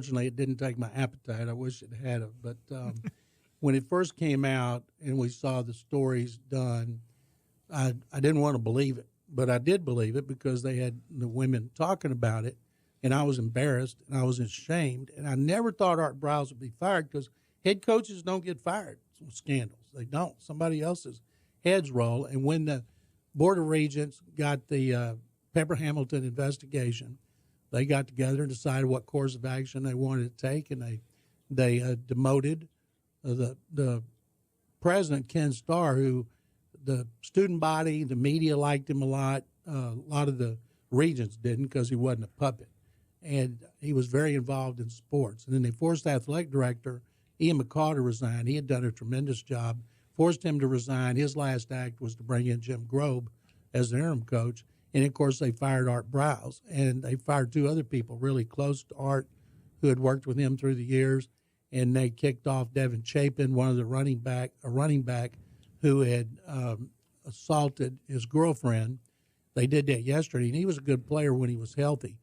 Unfortunately, it didn't take my appetite. I wish it had it. But when it first came out and we saw the stories done, I didn't want to believe it. But I did believe it because they had the women talking about it, and I was embarrassed and I was ashamed. And I never thought Art Briles would be fired because head coaches don't get fired with scandals. They don't. Somebody else's heads roll. And when the Board of Regents got the Pepper Hamilton investigation, they got together and decided what course of action they wanted to take, and they demoted the president, Ken Starr, who the student body, the media liked him a lot. A lot of the regents didn't because he wasn't a puppet. And he was very involved in sports. And then they forced the athletic director, Ian McCaw, to resign. He had done a tremendous job, forced him to resign. His last act was to bring in Jim Grobe as the interim coach. And, of course, they fired Art Briles. And they fired two other people really close to Art who had worked with him through the years. And they kicked off Devin Chapin, one of the running back who had assaulted his girlfriend. They did that yesterday, and he was a good player when he was healthy.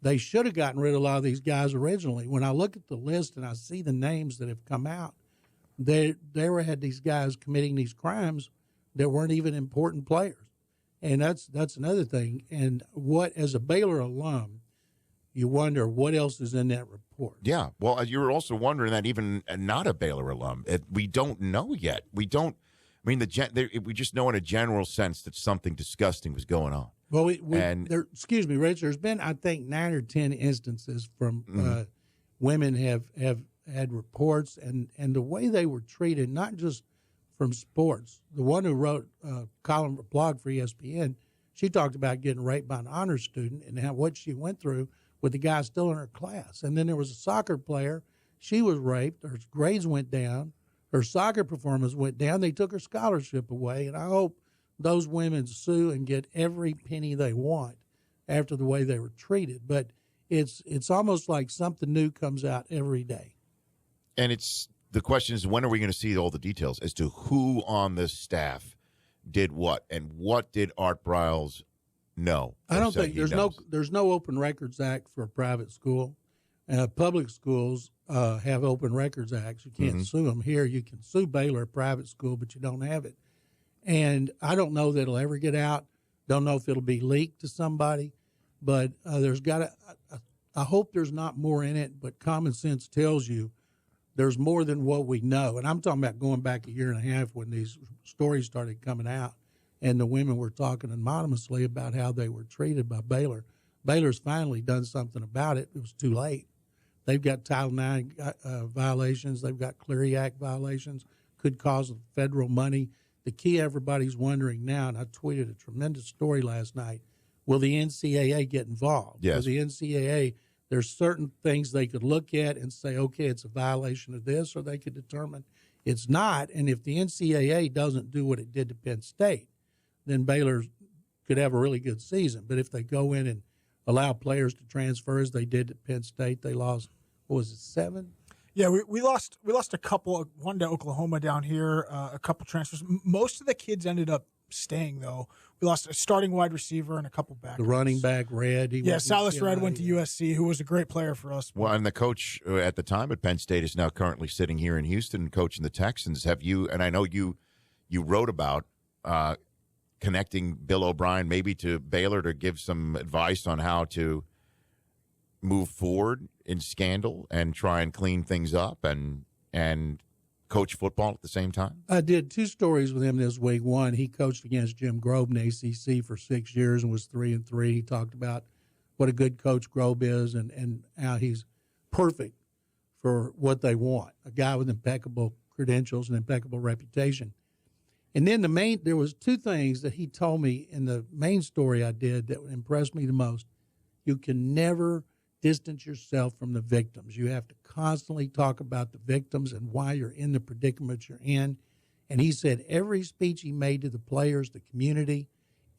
They should have gotten rid of a lot of these guys originally. When I look at the list and I see the names that have come out, they had these guys committing these crimes that weren't even important players. And that's another thing. And what, as a Baylor alum, you wonder what else is in that report. Yeah. Well, you're also wondering that even not a Baylor alum, we don't know yet. We don't. I mean, we just know in a general sense that something disgusting was going on. Well, excuse me, Rich. There's been, I think, 9 or 10 instances from women have had reports, and the way they were treated, not just from sports. The one who wrote a column, a blog for ESPN, she talked about getting raped by an honor student and what she went through with the guy still in her class. And then there was a soccer player. She was raped. Her grades went down. Her soccer performance went down. They took her scholarship away, and I hope those women sue and get every penny they want after the way they were treated. But it's almost like something new comes out every day. And the question is, when are we going to see all the details as to who on the staff did what, and what did Art Briles know? I don't think there's no Open Records Act for a private school. Public schools have Open Records Acts. You can't sue them. Here you can sue Baylor, a private school, but you don't have it. And I don't know that it'll ever get out. Don't know if it'll be leaked to somebody. But there's got to – I hope there's not more in it, but common sense tells you there's more than what we know. And I'm talking about going back a year and a half when these stories started coming out and the women were talking anonymously about how they were treated by Baylor. Baylor's finally done something about it. It was too late. They've got Title IX violations. They've got Clery Act violations, could cost federal money. The key everybody's wondering now, and I tweeted a tremendous story last night, will the NCAA get involved? Yes. Will the NCAA, there's certain things they could look at and say, okay, it's a violation of this, or they could determine it's not. And if the NCAA doesn't do what it did to Penn State, then Baylor could have a really good season. But if they go in and allow players to transfer as they did at Penn State, they lost, what was it, 7? Yeah, we lost a couple, one to Oklahoma down here, a couple transfers. Most of the kids ended up staying, though. We lost a starting wide receiver and a couple backers. The running back, Red. Silas Red went to USC, who was a great player for us. Well, and the coach at the time at Penn State is now currently sitting here in Houston coaching the Texans. Have you, and I know you wrote about connecting Bill O'Brien maybe to Baylor to give some advice on how to move forward in scandal and try and clean things up and coach football at the same time? I did 2 stories with him this week. One, he coached against Jim Grobe in the ACC for 6 years and was 3-3. He talked about what a good coach Grobe is and how he's perfect for what they want, a guy with impeccable credentials and impeccable reputation. And then there was 2 things that he told me in the main story I did that impressed me the most. You can never distance yourself from the victims. You have to constantly talk about the victims and why you're in the predicament you're in. And he said every speech he made to the players, the community,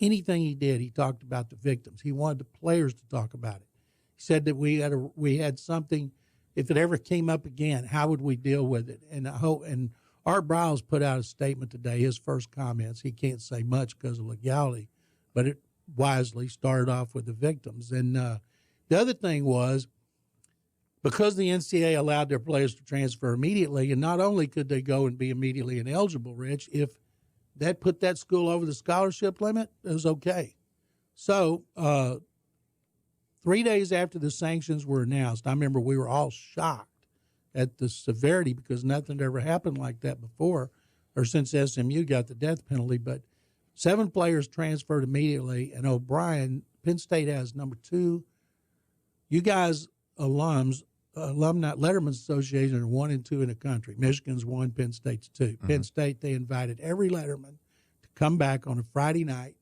anything he did, he talked about the victims. He wanted the players to talk about it. He said that we had something, if it ever came up again, how would we deal with it? And Art Briles put out a statement today, his first comments. He can't say much because of legality, but it wisely started off with the victims. And the other thing was, because the NCAA allowed their players to transfer immediately, and not only could they go and be immediately ineligible, Rich, if that put that school over the scholarship limit, it was okay. So 3 days after the sanctions were announced, I remember we were all shocked at the severity because nothing had ever happened like that before or since SMU got the death penalty. But 7 players transferred immediately, and O'Brien, Penn State has number 2. You guys, alumni, Letterman's Association are 1 and 2 in the country. Michigan's 1, Penn State's 2. Mm-hmm. Penn State, they invited every Letterman to come back on a Friday night.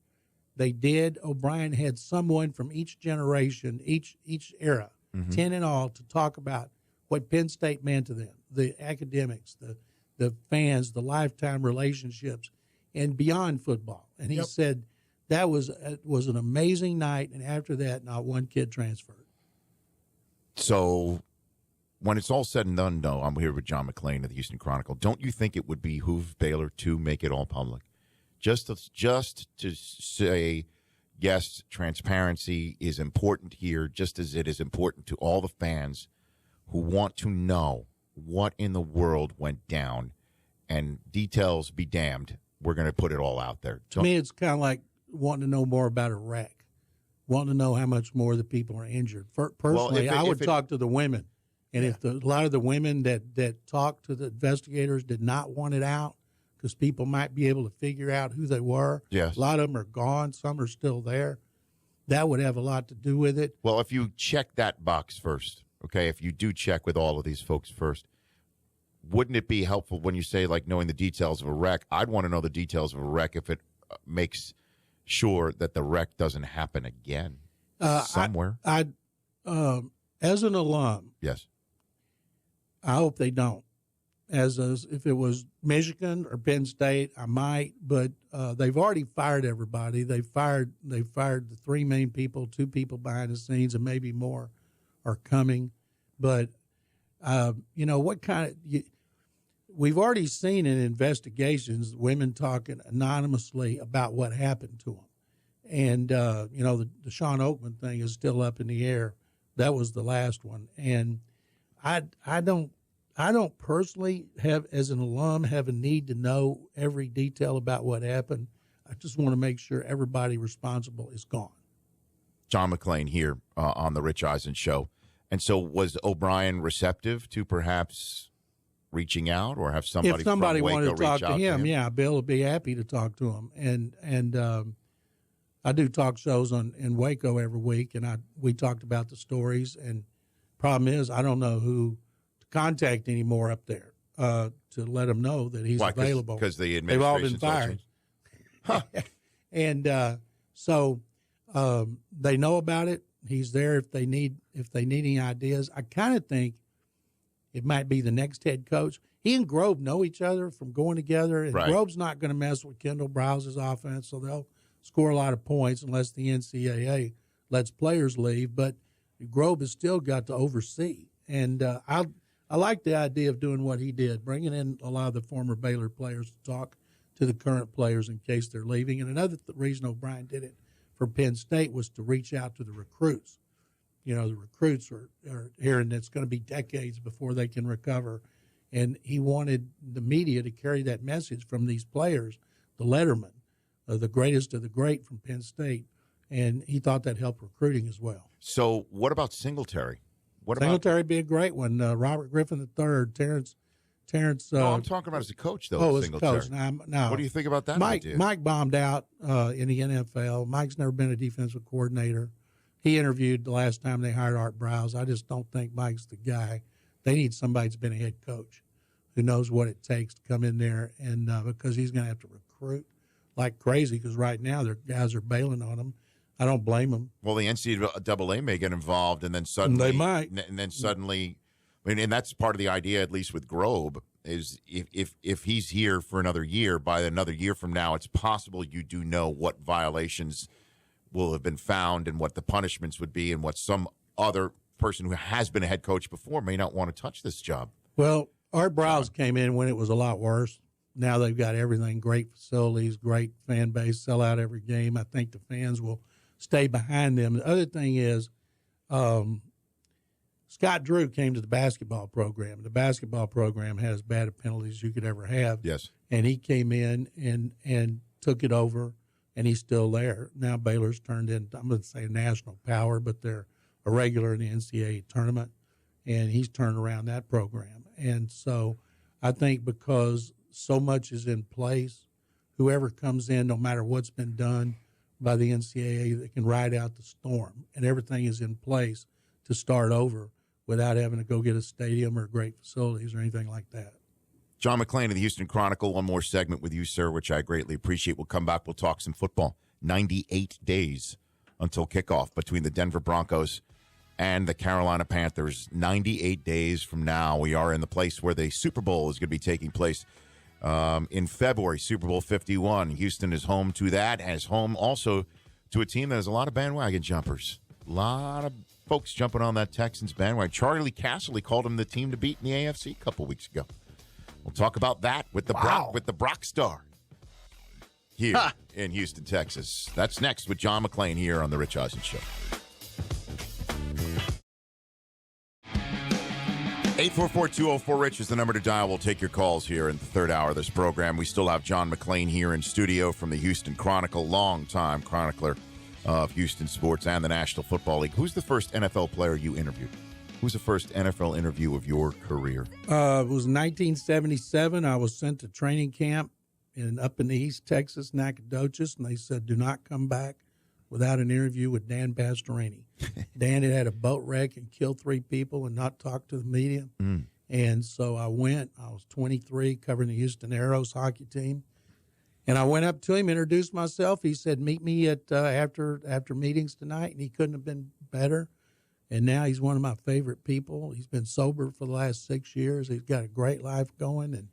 They did. O'Brien had someone from each generation, each era, 10 in all, to talk about what Penn State meant to them, the academics, the fans, the lifetime relationships, and beyond football. And he said that was an amazing night, and after that, not one kid transferred. So when it's all said and done, though, I'm here with John McClain of the Houston Chronicle. Don't you think it would behoove Baylor to make it all public? Just to say, yes, transparency is important here, just as it is important to all the fans who want to know what in the world went down, and details be damned. We're going to put it all out there. To me, it's kind of like wanting to know more about a wreck, wanting to know how much more the people are injured. Personally, I would talk to the women. And if a lot of the women that talked to the investigators did not want it out, because people might be able to figure out who they were. Yes. A lot of them are gone. Some are still there. That would have a lot to do with it. Well, if you check that box first, okay, if you do check with all of these folks first, wouldn't it be helpful when you say, like, knowing the details of a wreck? I'd want to know the details of a wreck if it makes sure that the wreck doesn't happen again somewhere. As an alum, yes, I hope they don't. If it was Michigan or Penn State, I might, but they've already fired everybody. They fired the 3 main people, 2 people behind the scenes, and maybe more are coming. But what kind of we've already seen in investigations women talking anonymously about what happened to them, and the Sean Oakman thing is still up in the air. That was the last one, and I don't personally have, as an alum, have a need to know every detail about what happened. I just want to make sure everybody responsible is gone. John McClain here on the Rich Eisen Show. And so was O'Brien receptive to perhaps reaching out or have somebody if somebody from Waco wanted to talk to him? Yeah, Bill would be happy to talk to him. And I do talk shows in Waco every week, and we talked about the stories. And problem is, I don't know who contact anymore up there to let them know that he's available. Because the they've all been fired. And so they know about it. He's there if they need any ideas. I kind of think it might be the next head coach. He and Grove know each other from going together, and right. Grove's not going to mess with Kendall Browse's offense, so they'll score a lot of points unless the NCAA lets players leave. But Grove has still got to oversee, and I like the idea of doing what he did, bringing in a lot of the former Baylor players to talk to the current players in case they're leaving. And another reason O'Brien did it for Penn State was to reach out to the recruits. The recruits are hearing it's going to be decades before they can recover. And he wanted the media to carry that message from these players, the Letterman, the greatest of the great from Penn State. And he thought that helped recruiting as well. So what about Singletary? Singletary would be a great one. Robert Griffin III, Terrence. No, I'm talking about as a coach, though. Oh, as a coach. Now, what do you think about that idea? Mike bombed out in the NFL. Mike's never been a defensive coordinator. He interviewed the last time they hired Art Browse. I just don't think Mike's the guy. They need somebody that's been a head coach who knows what it takes to come in there, and because he's going to have to recruit like crazy because right now their guys are bailing on him. I don't blame them. Well, the NCAA may get involved, and then suddenly they might. And then suddenly, and that's part of the idea, at least with Grobe, is if he's here for another year, by another year from now, it's possible you do know what violations will have been found and what the punishments would be, and what some other person who has been a head coach before may not want to touch this job. Well, Art Browse came in when it was a lot worse. Now they've got everything, great facilities, great fan base, sell out every game. I think the fans will stay behind them. The other thing is Scott Drew came to the basketball program. The basketball program had as bad a penalty as you could ever have. Yes. And he came in and took it over, and he's still there. Now Baylor's turned into, I'm going to say, a national power, but they're a regular in the NCAA tournament, and he's turned around that program. And so I think because so much is in place, whoever comes in, no matter what's been done by the NCAA, they can ride out the storm, and everything is in place to start over without having to go get a stadium or great facilities or anything like that. John McClain of the Houston Chronicle. One more segment with you, sir, which I greatly appreciate. We'll come back. We'll talk some football. 98 days until kickoff between the Denver Broncos and the Carolina Panthers. 98 days from now, we are in the place where the Super Bowl is going to be taking place in February, Super Bowl 51. Houston is home to that, as home also to a team that has a lot of bandwagon jumpers. A lot of folks jumping on that Texans bandwagon. Charlie Casserly called him the team to beat in the AFC a couple weeks ago. We'll talk about that with the Brock Star here in Houston, Texas. That's next with John McClain here on The Rich Eisen Show. 844-204-RICH is the number to dial. We'll take your calls here in the third hour of this program. We still have John McClain here in studio from the Houston Chronicle, longtime chronicler of Houston sports and the National Football League. Who's the first NFL player you interviewed? Who's the first NFL interview of your career? It was 1977. I was sent to training camp up in East Texas, Nacogdoches, and they said, do not come back without an interview with Dan Pastorini. Dan had a boat wreck and killed 3 people and not talked to the media. And so I went. I was 23, covering the Houston Aeros hockey team. And I went up to him, introduced myself. He said, meet me at after meetings tonight. And he couldn't have been better. And now he's one of my favorite people. He's been sober for the last 6 years. He's got a great life going, and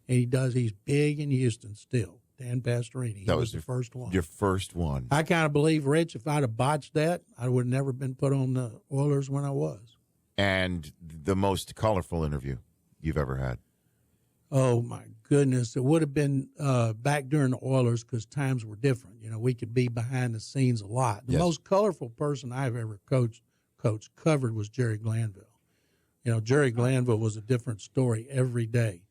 he's big in Houston still. Dan Pastorini. That was the first one. Your first one. I kind of believe, Rich, if I'd have botched that, I would have never been put on the Oilers when I was. And the most colorful interview you've ever had? Oh, my goodness. It would have been back during the Oilers because times were different. You know, we could be behind the scenes a lot. The most colorful person I've ever covered was Jerry Glanville. You know, Jerry Glanville was a different story every day.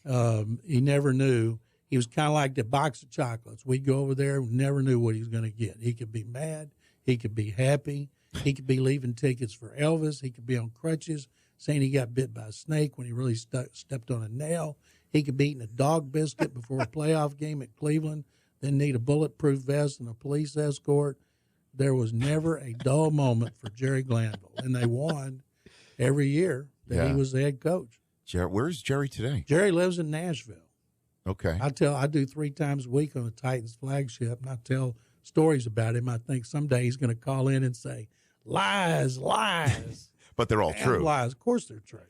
He never knew. He was kind of like the box of chocolates. We'd go over there, never knew what he was going to get. He could be mad. He could be happy. He could be leaving tickets for Elvis. He could be on crutches, saying he got bit by a snake when he really stepped on a nail. He could be eating a dog biscuit before a playoff game at Cleveland, then need a bulletproof vest and a police escort. There was never a dull moment for Jerry Glanville, and they won every year that he was the head coach. Where's Jerry today? Jerry lives in Nashville. Okay. I do 3 times a week on the Titans flagship, and I tell stories about him. I think someday he's going to call in and say, lies. But they're all true. Lies. Of course they're true.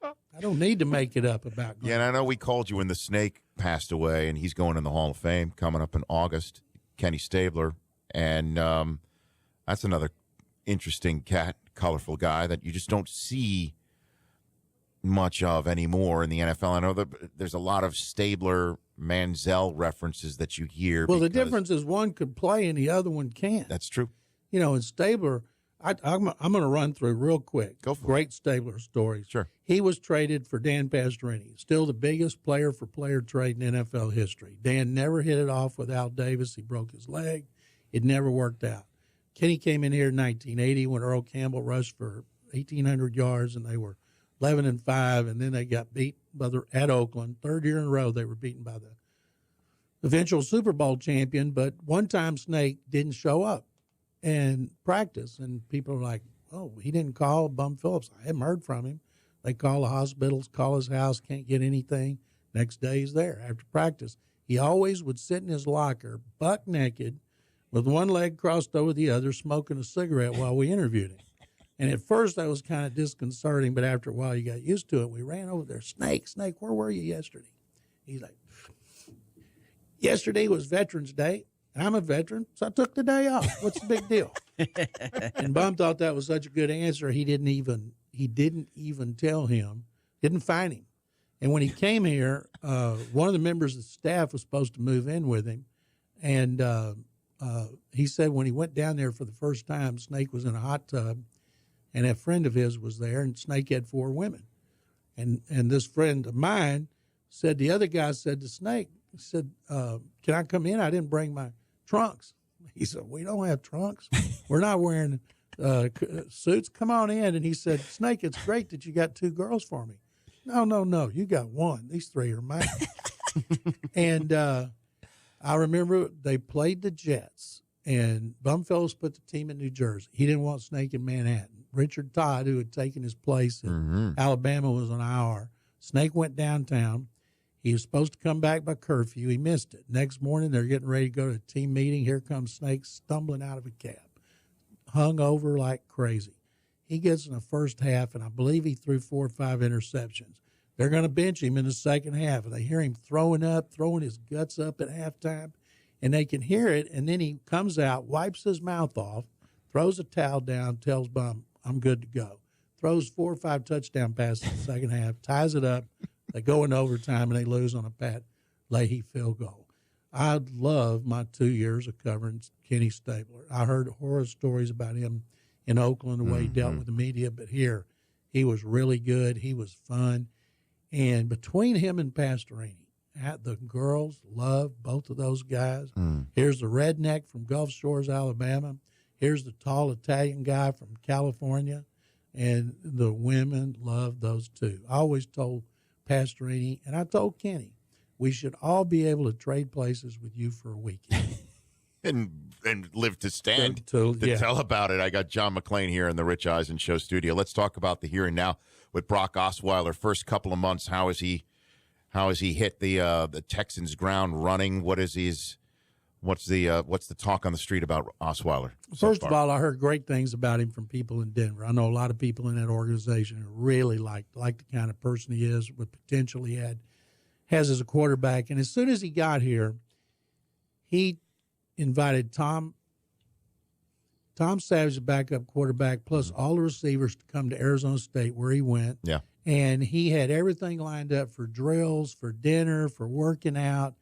I don't need to make it up about Glenn. Yeah, and I know we called you when the snake passed away, and he's going in the Hall of Fame coming up in August, Kenny Stabler. And that's another interesting colorful guy that you just don't see much of anymore in the NFL. I know that there's a lot of Stabler, Manziel references that you hear. Well, the difference is one could play and the other one can't. That's true. You know, in Stabler, I'm going to run through real quick. Go for Great Stabler stories. Sure. He was traded for Dan Pastorini, still the biggest player-for-player trade in NFL history. Dan never hit it off with Al Davis. He broke his leg. It never worked out. Kenny came in here in 1980 when Earl Campbell rushed for 1,800 yards, and they were 11-5, and then they got beat at Oakland. 3rd year in a row they were beaten by the eventual Super Bowl champion, but one time Snake didn't show up and practice, and people are like, oh, he didn't call Bum Phillips. I haven't heard from him. They call the hospitals, call his house, can't get anything. Next day he's there after practice. He always would sit in his locker, buck naked, with one leg crossed over the other, smoking a cigarette while we interviewed him. And at first that was kind of disconcerting, but after a while you got used to it. We ran over there. Snake, where were you yesterday? He's like, yesterday was Veterans Day, and I'm a veteran, so I took the day off. What's the big deal? And Bum thought that was such a good answer. He didn't even tell him, didn't find him. And when he came here, one of the members of the staff was supposed to move in with him, and he said when he went down there for the first time, Snake was in a hot tub, and a friend of his was there, and Snake had 4 women. And this friend of mine said, the other guy said to Snake, he said, can I come in? I didn't bring my trunks. He said, we don't have trunks. We're not wearing suits. Come on in. And he said, Snake, it's great that you got 2 girls for me. No, you got 1. These 3 are mine. And I remember they played the Jets, and Bumfellows put the team in New Jersey. He didn't want Snake in Manhattan. Richard Todd, who had taken his place in Alabama, was on IR. Snake went downtown. He was supposed to come back by curfew. He missed it. Next morning, they're getting ready to go to a team meeting. Here comes Snake stumbling out of a cab, hung over like crazy. He gets in the first half, and I believe he threw 4 or 5 interceptions. They're going to bench him in the second half, and they hear him throwing his guts up at halftime, and they can hear it, and then he comes out, wipes his mouth off, throws a towel down, tells Bum, I'm good to go. Throws 4 or 5 touchdown passes in the second half, ties it up. They go into overtime, and they lose on a Pat Leahy field goal. I love my 2 years of covering Kenny Stabler. I heard horror stories about him in Oakland, the way he dealt with the media, but here he was really good. He was fun. And between him and Pastorini, the girls love both of those guys. Here's the redneck from Gulf Shores, Alabama. Here's the tall Italian guy from California. And the women love those 2. I always told Pastorini, and I told Kenny, we should all be able to trade places with you for a weekend. and live to stand to tell about it. I got John McClain here in the Rich Eisen Show studio. Let's talk about the here and now with Brock Osweiler. First couple of months, how has he hit the Texans ground running? What's the talk on the street about Osweiler? First of all, I heard great things about him from people in Denver. I know a lot of people in that organization who really like the kind of person he is, what potential he has as a quarterback. And as soon as he got here, he invited Tom Savage, the backup quarterback, plus all the receivers to come to Arizona State, where he went. Yeah. And he had everything lined up for drills, for dinner, for working out.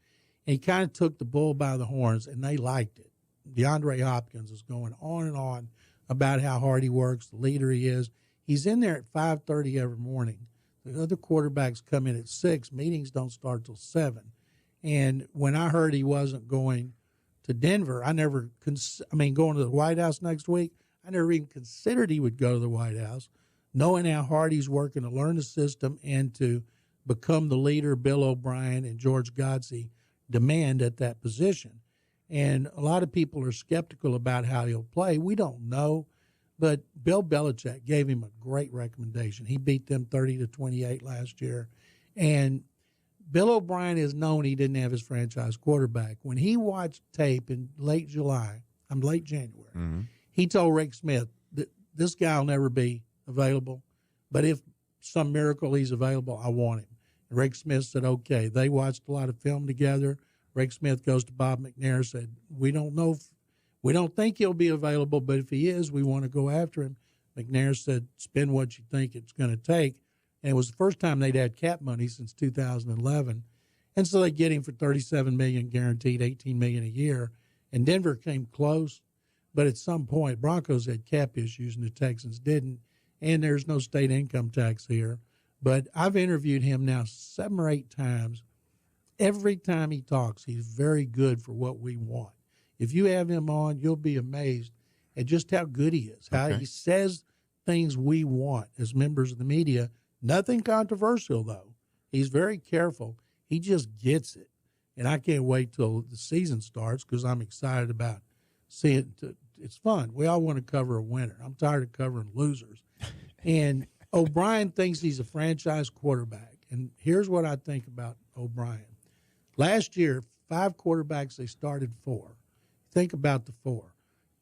And he kind of took the bull by the horns, and they liked it. DeAndre Hopkins is going on and on about how hard he works, the leader he is. He's in there at 5:30 every morning. The other quarterbacks come in at 6. Meetings don't start till 7. And when I heard he wasn't going to Denver, going to the White House next week, I never even considered he would go to the White House, knowing how hard he's working to learn the system and to become the leader Bill O'Brien and George Godsey demand at that position. And a lot of people are skeptical about how he'll play. We don't know, but Bill Belichick gave him a great recommendation. He beat them 30-28 last year. And Bill O'Brien has known he didn't have his franchise quarterback. When he watched tape in late January, he told Rick Smith that this guy will never be available, but if some miracle he's available, I want him. And Rick Smith said, okay. They watched a lot of film together. Rick Smith goes to Bob McNair and said, we don't think he'll be available, but if he is, we want to go after him. McNair said, spend what you think it's going to take. And it was the first time they'd had cap money since 2011. And so they get him for $37 million guaranteed, $18 million a year. And Denver came close, but at some point Broncos had cap issues and the Texans didn't. And there's no state income tax here. But I've interviewed him now 7 or 8 times. Every time he talks, he's very good for what we want. If you have him on, you'll be amazed at just how good he is, how he says things we want as members of the media. Nothing controversial, though. He's very careful. He just gets it. And I can't wait till the season starts because I'm excited about seeing it. It's fun. We all want to cover a winner. I'm tired of covering losers. And O'Brien thinks he's a franchise quarterback. And here's what I think about O'Brien. Last year, 5 quarterbacks, they started 4. Think about the 4.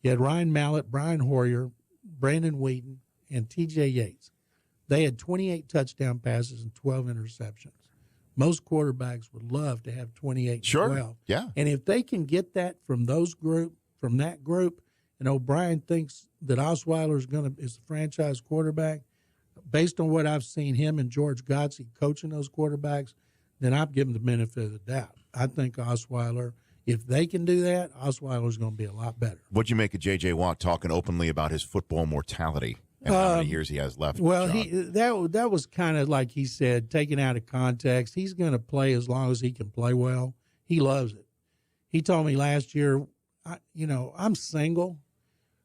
You had Ryan Mallett, Brian Hoyer, Brandon Whedon, and T.J. Yates. They had 28 touchdown passes and 12 interceptions. Most quarterbacks would love to have 28 and 12. Yeah. And if they can get that from that group, and O'Brien thinks that Osweiler is the franchise quarterback, based on what I've seen him and George Godsey coaching those quarterbacks, then I've given the benefit of the doubt. I think Osweiler, if they can do that, Osweiler's going to be a lot better. What'd you make of J.J. Watt talking openly about his football mortality? and how many years he has left. Well, John. that was kind of like he said, taken out of context. He's going to play as long as he can play well. He loves it. He told me last year, I'm single.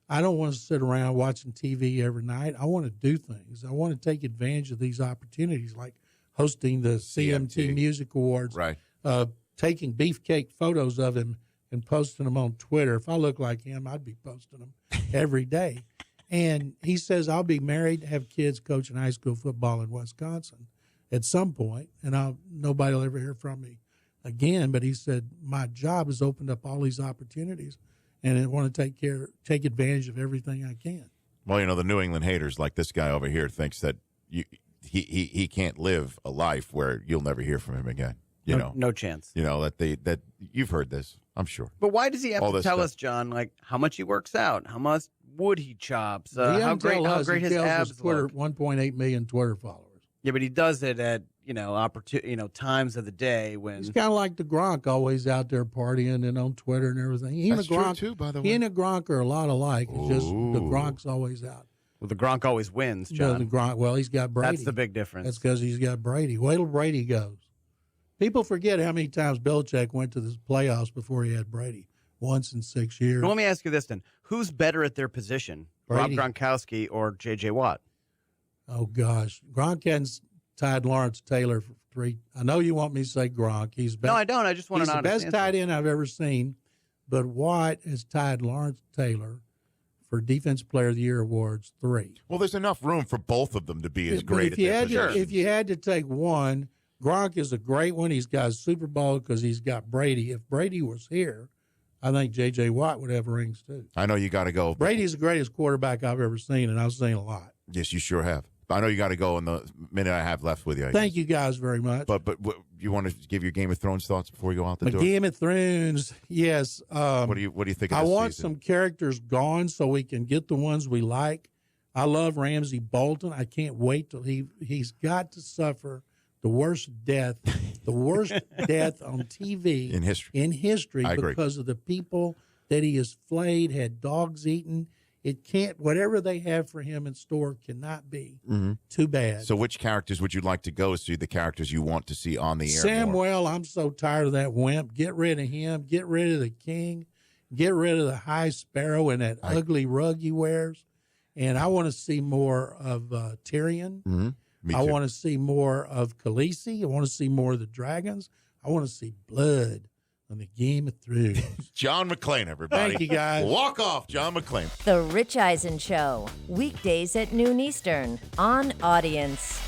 I don't want to sit around watching TV every night. I want to do things. I want to take advantage of these opportunities, like hosting the CMT Music Awards, right? Taking beefcake photos of him and posting them on Twitter. If I look like him, I'd be posting them every day. And he says, I'll be married, have kids, coaching high school football in Wisconsin at some point, and nobody will ever hear from me again. But he said, my job has opened up all these opportunities, and I want to take advantage of everything I can. Well, the New England haters, like this guy over here, thinks that he can't live a life where you'll never hear from him again. No chance. That you've heard this, I'm sure. But why does he have to tell stuff. us, John, like how much he works out, how much wood he chops, He how doesn't great tell us. his He tells abs us Twitter, look? 1.8 million Twitter followers. Yeah, but he does it at times of the day when He's kind of like the Gronk, always out there partying and on Twitter and everything. He and That's the Gronk, true, too, by the He way. and the Gronk are a lot alike. It's just the Gronk's always out. well, the Gronk always wins, No, John. the Gronk, well, he's got Brady. That's the big difference. That's because he's got Brady. Wait till Brady goes. People forget how many times Belichick went to the playoffs before he had Brady. Once in 6 years. Well, let me ask you this then: who's better at their position, Brady. Rob Gronkowski or J.J. Watt? Oh, gosh. Gronk hadn't tied Lawrence Taylor for 3. I know you want me to say Gronk. No, I don't. I just want He's to know. the best tight end I've ever seen. But Watt has tied Lawrence Taylor for Defensive Player of the Year awards 3. Well, there's enough room for both of them to be as But great at their positions. if you had to take one, Gronk is a great one. He's got a Super Bowl because he's got Brady. If Brady was here, I think J.J. Watt would have rings too. I know you got to go. Brady's the greatest quarterback I've ever seen, and I've seen a lot. Yes, you sure have. I know you got to go in the minute I have left with you. Thank you guys very much. But you want to give your Game of Thrones thoughts before you go out the door? Game of Thrones, yes. What do you think of I this want season? some characters gone so we can get the ones we like. I love Ramsey Bolton. I can't wait till he's got to suffer the worst death on TV in history. I agree. because of the people that he has flayed, had dogs eaten. It can't, whatever they have for him in store cannot be too bad. So which characters would you like to go see, the characters you want to see on the air? Samuel, I'm so tired of that wimp. Get rid of him. Get rid of the king. Get rid of the high sparrow and that ugly rug he wears. And I want to see more of Tyrion. Mm-hmm. Me too. I want to see more of Khaleesi. I want to see more of the dragons. I want to see blood on the Game of Thrones. John McClain, everybody. Thank you, guys. Walk off, John McClain. The Rich Eisen Show, weekdays at noon Eastern on Audience.